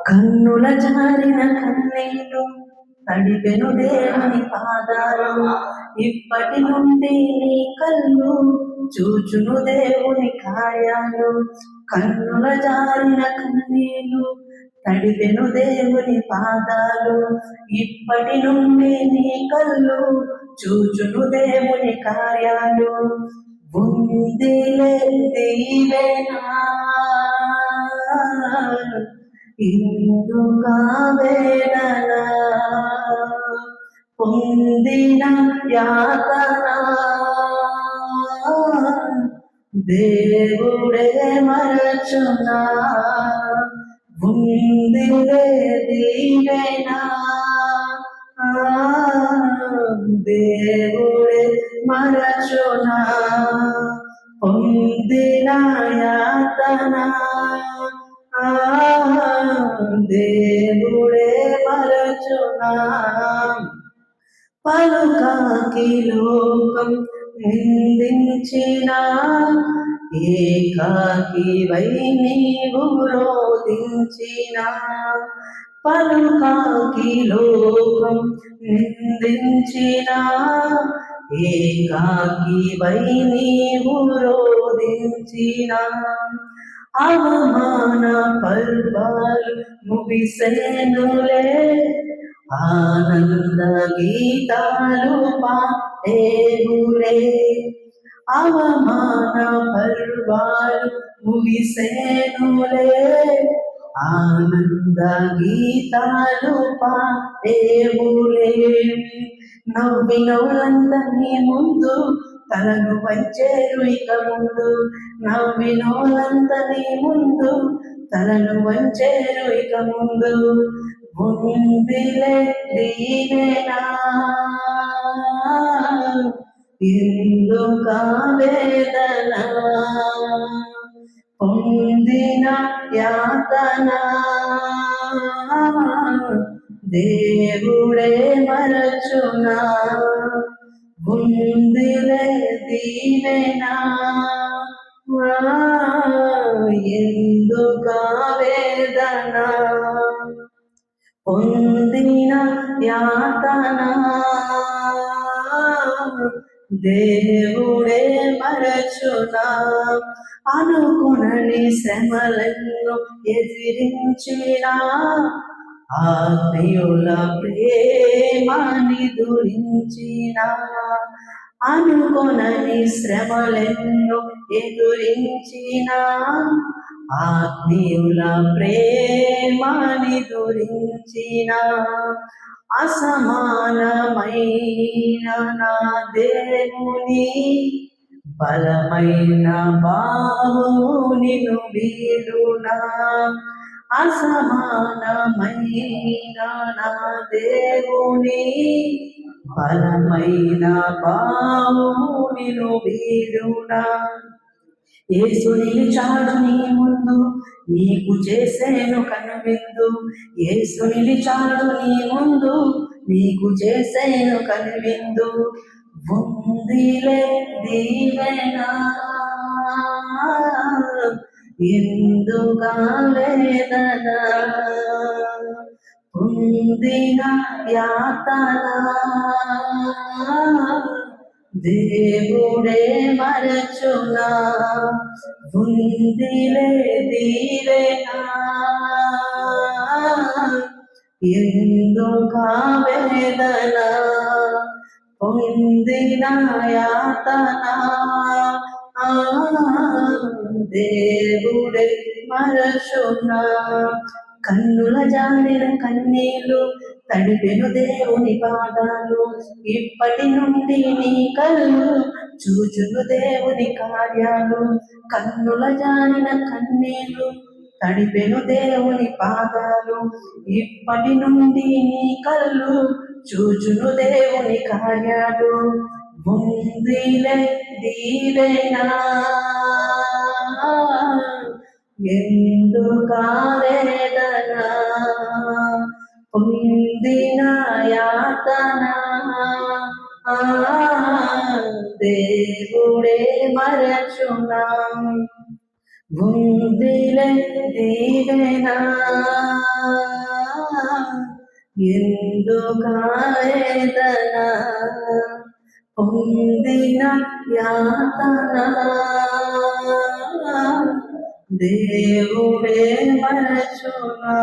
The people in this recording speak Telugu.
కన్నుల జారిన కన్నీళ్ళు తడిపెను దేవుని పాదాలు, ఇప్పటి నుండి నీ కళ్ళు చూచును దేవుని కార్యాలు. కన్నుల జారిన కన్నీళ్ళు తడిపెను దేవుని పాదాలు, ఇప్పటి నుండి నీ కళ్ళు చూచును దేవుని కార్యాలు. ఉందిలే దీవెనా ఇందుగా వేదన, పొందిన యాతన దేవుడే మరచునా. ఉందిలే దీవెనా దేవుడే మరచునా, పొందిన యాతన దేవుడే మరచునా. పలుకాకి లోకం నిందించిన ఏకాకి వై నీవు రోధించిన, పలుకాకి లోకం నిందించిన ఏకాకి వై నీవు రోధించిన. అవమాన పర్వాలు ముగిసెనులే, ఆనంద గీతాలు పాడేవులే. అవమాన పర్వాలు ముగిసెనులే, ఆనంద గీతాలు పాడేవులే. నవ్వినోళ్ళందరినీ ముందు తలను వంచేరు ఇక ముందు, నవ్వినోళ్ళందరి ముందు తలను వంచేరు ఇక ముందు. ఉందిలే దీవెనా ఇందుక వేదన, పొందిన యాతన దేవుడే మరచునా. ఉందిలే దీవెనా ఎందుక వేదన, పొందిన యాతన దేవుడే మరచునా. అనుకునని శ్రమలను ఎదిరించిన ఆత్మీయుల ప్రేమని దురించిన, అనుకొనని శ్రమలెన్నో ఎదురించిన ఆత్మీయుల ప్రేమని దురించిన. అసమానమైన నా దేవుని బలమైన బాహువు నిన్ను వీడునా. అసమానమైన నా దేవుని బలమైన బాహువు నిన్ను వీడునా. యేసు నిలిచాడు నీ ముందు, నీకు చేసేను కనువిందు. యేసు నిలిచాడు నీ ముందు, నీకు చేసేను కనువిందు. ఉందిలే దీవెనా ఎందుక వేదన, పొందిన యాతన దేవుడే మరచునా. ఉందిలే దీవెనా ఎందుక వేదన, పొందిన యాతన దేవుడే మరచునా. కన్నుల జారిన కన్నీళ్ళు తడిపెను దేవుని పాదాలు, ఇప్పటి నుండి నీ కళ్ళు చూచును దేవుని కార్యాలు. కన్నుల జారిన కన్నీళ్ళు తడిపెను దేవుని పాదాలు, ఇప్పటి నుండి నీ కళ్ళు చూచును దేవుని కార్యాలు. ఉందిలే దీవెనా ఎందుక వేదన, పొందిన యాతన దేవుడే మరచునా. ఉందిలే దీవెనా ఎందుకావేదన పొందిన యాతన దేవుడే మరచునా.